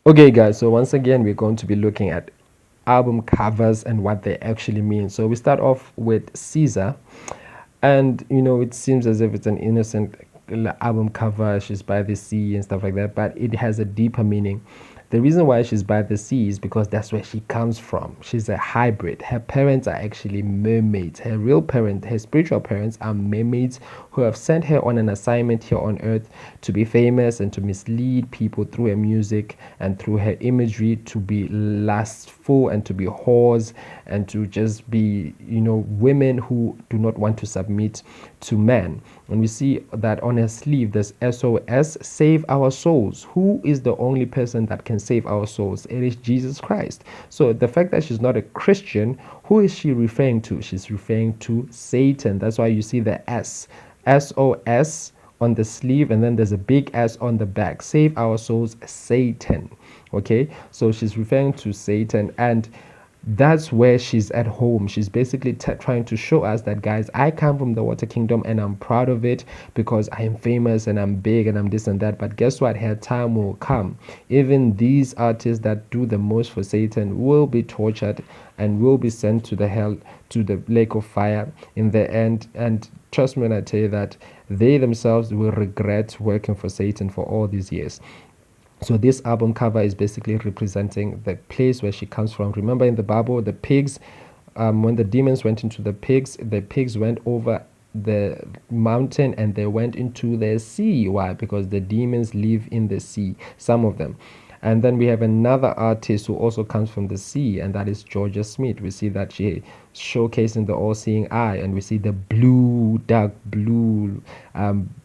Okay, guys, so once again, we're going to be looking at album covers and what they actually mean. So we start off with Caesar, and it seems as if it's an innocent album cover. She's by the sea and stuff like that, but it has a deeper meaning. The reason why she's by the sea is because that's where she comes from. She's a hybrid. Her parents are actually mermaids. Her real parents, her spiritual parents, are mermaids who have sent her on an assignment here on earth to be famous and to mislead people through her music and through her imagery, to be lustful and to be whores and to just be, women who do not want to submit to men. And we see that on her sleeve there's SOS, save our souls. Who is the only person that can save our souls? It is Jesus Christ. So the fact that she's not a Christian, who is she referring to? She's referring to Satan. That's why you see the SOS on the sleeve, and then there's a big S on the back. Save our souls, Satan. Okay, so she's referring to Satan, and that's where she's at home. She's basically trying to show us that, guys, I come from the water kingdom and I'm proud of it because I am famous and I'm big and I'm this and that. But guess what? Her time will come. Even these artists that do the most for Satan will be tortured and will be sent to the hell, to the lake of fire in the end. And trust me when I tell you that they themselves will regret working for Satan for all these years. So this album cover is basically representing the place where she comes from. Remember in the Bible, the pigs, when the demons went into the pigs went over the mountain and they went into the sea. Why? Because the demons live in the sea, some of them. And then we have another artist who also comes from the sea, and that is Georgia Smith. We see that she showcasing the all-seeing eye, and we see the blue, dark blue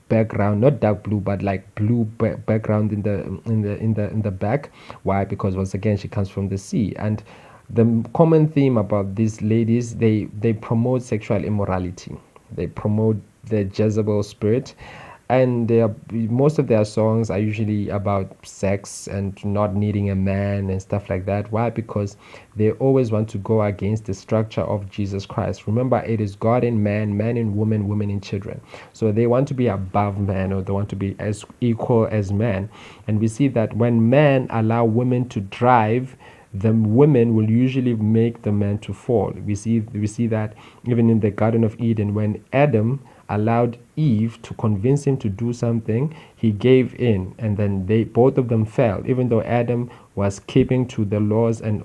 background, not dark blue, but like blue background in the back. Why? Because once again, she comes from the sea, and the common theme about these ladies, they promote sexual immorality. They promote the Jezebel spirit, and most of their songs are usually about sex and not needing a man and stuff like that. Why? Because they always want to go against the structure of Jesus Christ. Remember, it is God in man, man in woman, woman in children. So they want to be above man, or they want to be as equal as man. And we see that when men allow women to drive, the women will usually make the man to fall. We see that even in the Garden of Eden, when Adam allowed Eve to convince him to do something, he gave in, and then both of them fell. Even though Adam was keeping to the laws and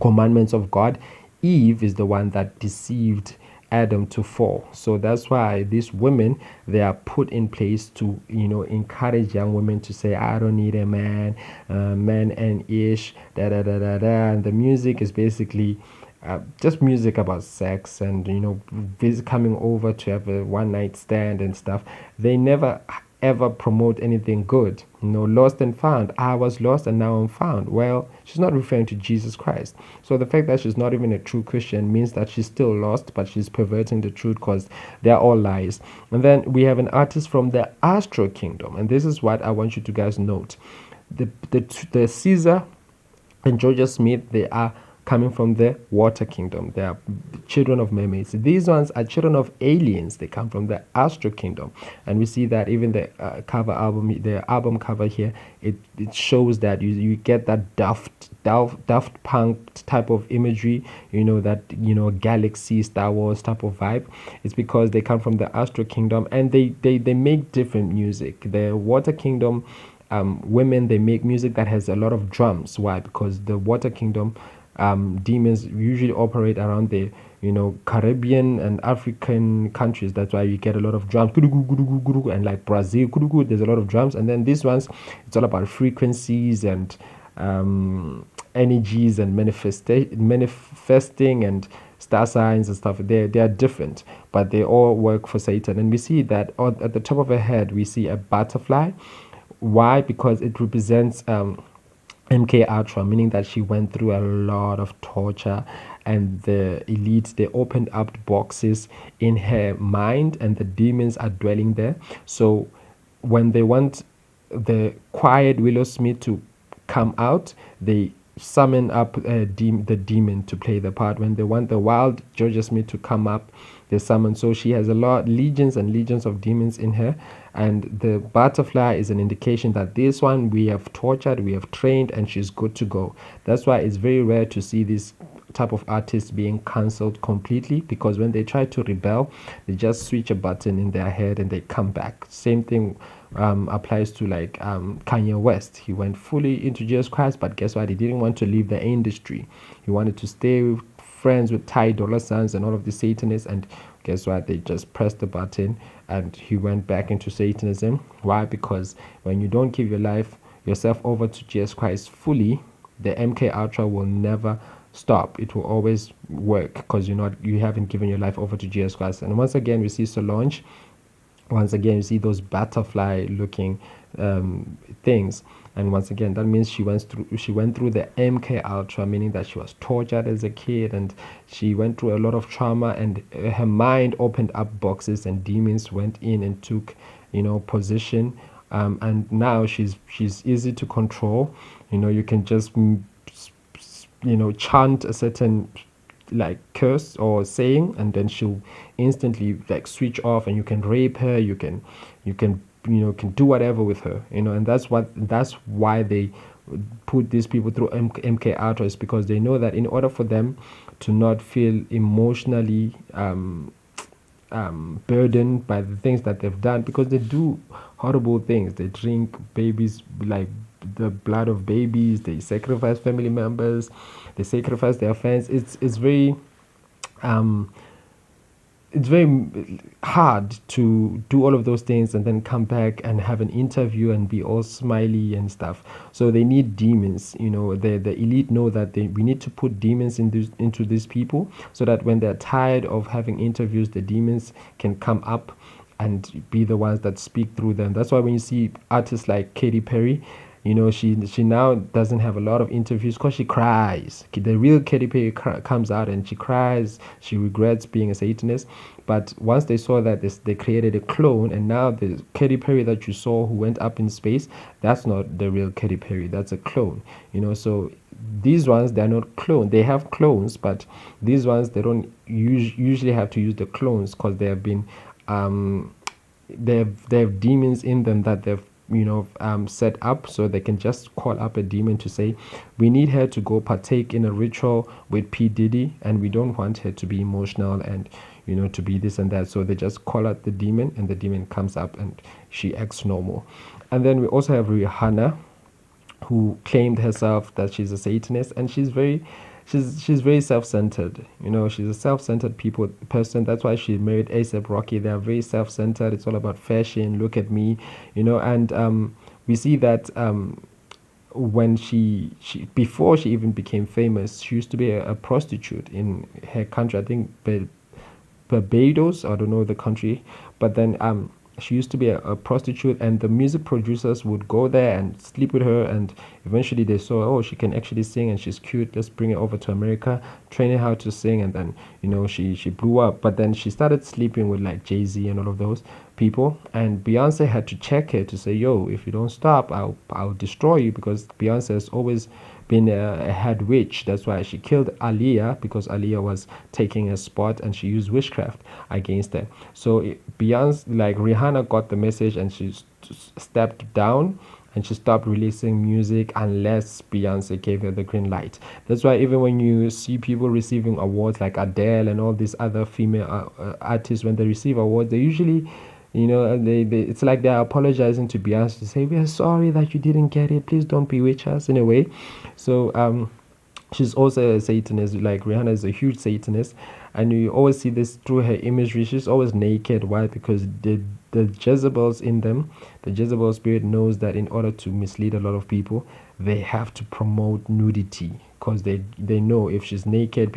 commandments of God, Eve is the one that deceived Adam to fall. So that's why these women, they are put in place to encourage young women to say, I don't need a man, man and ish, da da da da da. And the music is basically just music about sex and coming over to have a one night stand and stuff. They never ever promote anything good. Lost and found. I was lost and now I'm found. Well, she's not referring to Jesus Christ. So the fact that she's not even a true Christian means that she's still lost, but she's perverting the truth, because they're all lies. And then we have an artist from the Astro Kingdom, and this is what I want you to guys note. The Caesar and Georgia Smith, they are coming from the water kingdom. They are children of mermaids. These ones are children of aliens. They come from the Astro Kingdom. And we see that even the the album cover here, it shows that you get that Daft Punk type of imagery, that Galaxy, Star Wars type of vibe. It's because they come from the Astro Kingdom, and they make different music. The water kingdom women, they make music that has a lot of drums. Why? Because the water kingdom demons usually operate around the Caribbean and African countries. That's why you get a lot of drums, and like Brazil, there's a lot of drums. And then these ones, it's all about frequencies and energies and manifesting and star signs and stuff. They are different, but they all work for Satan. And we see that at the top of her head, we see a butterfly. Why? Because it represents MK Ultra, meaning that she went through a lot of torture, and the elites, they opened up boxes in her mind, and the demons are dwelling there. So when they want the quiet Willow Smith to come out, they summon up the demon to play the part. When they want the wild Georgia Smith to come up, they summon. So she has a lot, legions and legions of demons in her. And the butterfly is an indication that this one we have tortured, we have trained, and she's good to go. That's why it's very rare to see this type of artists being cancelled completely, because when they try to rebel, they just switch a button in their head and they come back. Same thing applies to like Kanye West. He went fully into Jesus Christ, but guess what? He didn't want to leave the industry. He wanted to stay with friends with Ty Dolla Signs and all of the Satanists, and guess what? They just pressed the button and he went back into Satanism. Why? Because when you don't give yourself over to Jesus Christ fully, the MK Ultra will never stop. It will always work because you haven't given your life over to Jesus Christ. And once again, we see Solange. Once again, you see those butterfly looking things, and once again that means she went through the MK Ultra, meaning that she was tortured as a kid and she went through a lot of trauma, and her mind opened up boxes and demons went in and took position, and now she's easy to control. You can just chant a certain like curse or saying, and then she'll instantly like switch off, and you can rape her, you can do whatever with her, and that's why they put these people through MK Ultra, is because they know that in order for them to not feel emotionally burdened by the things that they've done, because they do horrible things. They drink babies, like the blood of babies, they sacrifice family members, they sacrifice their friends. It's very it's very hard to do all of those things and then come back and have an interview and be all smiley and stuff. So they need demons. The elite know that we need to put demons into these people, so that when they're tired of having interviews, the demons can come up and be the ones that speak through them. That's why when you see artists like Katy Perry, she now doesn't have a lot of interviews because she cries. The real Katy Perry comes out and she cries. She regrets being a Satanist. But once they saw that they created a clone, and now the Katy Perry that you saw who went up in space, that's not the real Katy Perry. That's a clone. So these ones, they're not clone. They have clones, but these ones, they don't usually have to use the clones because they have been they have demons in them that they've set up, so they can just call up a demon to say, we need her to go partake in a ritual with P Diddy, and we don't want her to be emotional and to be this and that. So they just call out the demon, and the demon comes up and she acts normal. And then we also have Rihanna, who claimed herself that she's a Satanist, and she's very self-centered. She's a self-centered person. That's why she married A$AP Rocky. They're very self-centered. It's all about fashion. Look at me, and we see that when she before she even became famous, she used to be a prostitute in her country. I think Barbados, I don't know the country, but then she used to be a prostitute, and the music producers would go there and sleep with her, and eventually they saw, oh, she can actually sing and she's cute, let's bring her over to America, train her how to sing, and then she blew up. But then she started sleeping with like Jay-Z and all of those people, and Beyonce had to check her to say, yo, if you don't stop, I'll destroy you, because Beyonce has always been a head witch. That's why she killed Aaliyah, because Aaliyah was taking a spot and she used witchcraft against her. So Rihanna got the message, and she stepped down and she stopped releasing music unless Beyonce gave her the green light. That's why even when you see people receiving awards like Adele and all these other female artists, when they receive awards, they usually they it's like they're apologizing to Beyonce to say, we are sorry that you didn't get it, please don't bewitch us, in a way. So she's also a Satanist. Like Rihanna is a huge Satanist, and you always see this through her imagery. She's always naked. Why? Because the Jezebels in them, the Jezebel spirit knows that in order to mislead a lot of people, they have to promote nudity, because they know if she's naked,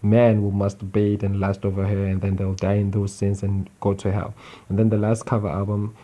men will masturbate and lust over her, and then they'll die in those sins and go to hell. And then the last album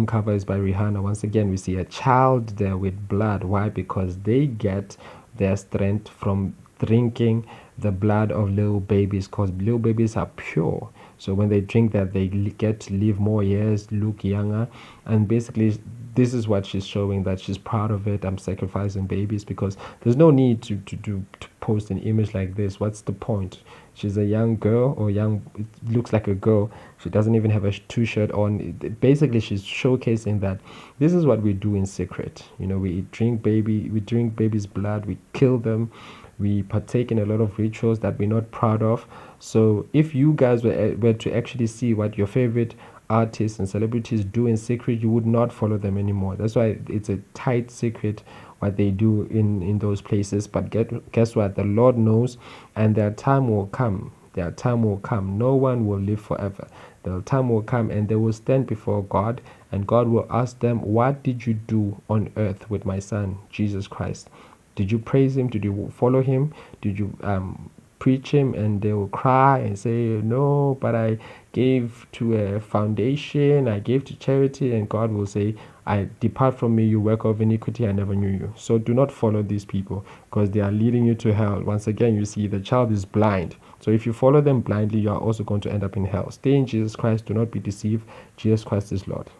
cover is by Rihanna. Once again, we see a child there with blood. Why? Because they get their strength from drinking the blood of little babies, because little babies are pure. So when they drink that, they get to live more years, look younger, and basically this is what she's showing, that she's proud of it. I'm sacrificing babies because there's no need to post an image like this. What's the point? She's a young girl, or young, it looks like a girl. She doesn't even have a two-shirt on. Basically, she's showcasing that this is what we do in secret. You know, we drink baby's blood, we kill them, we partake in a lot of rituals that we're not proud of. So if you guys were to actually see what your favorite artists and celebrities do in secret, you would not follow them anymore. That's why it's a tight secret what they do in those places. But guess what? The Lord knows, and their time will come. Their time will come. No one will live forever. The time will come, and they will stand before God, and God will ask them, what did you do on earth with my son Jesus Christ? Did you praise him? Did you follow him? Did you preach him? And they will cry and say, no, but I gave to a foundation, I gave to charity. And God will say, I depart from me, you worker of iniquity, I never knew you. So do not follow these people, because they are leading you to hell. Once again, you see, the child is blind. So if you follow them blindly, you are also going to end up in hell. Stay in Jesus Christ. Do not be deceived. Jesus Christ is Lord.